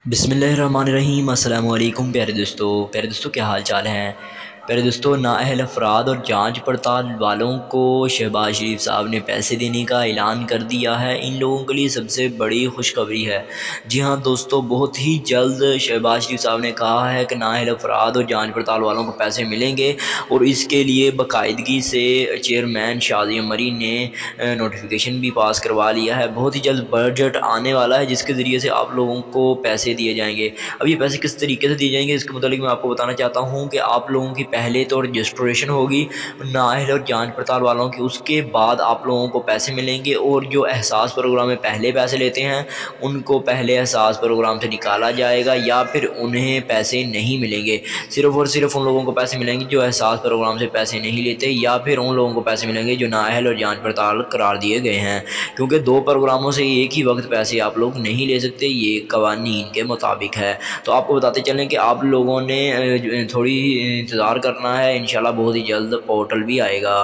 बिस्मिल्लाहिर्रहमानिर्रहीम। अस्सलाम वालेकुम प्यारे दोस्तों क्या हाल चाल हैं। प्यारे दोस्तों, नाअहल अफराद और जांच पड़ताल वालों को शहबाज शरीफ साहब ने पैसे देने का ऐलान कर दिया है। इन लोगों के लिए सबसे बड़ी खुशखबरी है। जी हाँ दोस्तों, बहुत ही जल्द शहबाज शरीफ साहब ने कहा है कि नाअहल अफराद और जांच पड़ताल वालों को पैसे मिलेंगे और इसके लिए बाकायदगी से चेयरमैन शादिया मरी ने नोटिफिकेशन भी पास करवा लिया है। बहुत ही जल्द बजट आने वाला है जिसके ज़रिए से आप लोगों को पैसे दिए जाएंगे। अब ये पैसे किस तरीके से दिए जाएंगे इसके मुतालिक मैं आपको बताना चाहता हूँ कि आप लोगों की पहले तो रजिस्ट्रेशन होगी नाअहल और जांच पड़ताल वालों की, उसके बाद आप लोगों को पैसे मिलेंगे। और जो एहसास प्रोग्राम में पहले पैसे लेते हैं उनको पहले एहसास प्रोग्राम से निकाला जाएगा या फिर उन्हें पैसे नहीं मिलेंगे। सिर्फ़ और सिर्फ उन लोगों को पैसे मिलेंगे जो एहसास प्रोग्राम से पैसे नहीं लेते, या फिर उन लोगों को पैसे मिलेंगे जो नाअहल और जांच पड़ताल करार दिए गए हैं। क्योंकि दो प्रोग्रामों से एक ही वक्त पैसे आप लोग नहीं ले सकते, ये कवानीन के मुताबिक है। तो आपको बताते चलें कि आप लोगों ने थोड़ी इंतज़ार करना है, इंशाल्लाह बहुत ही जल्द पोर्टल भी आएगा।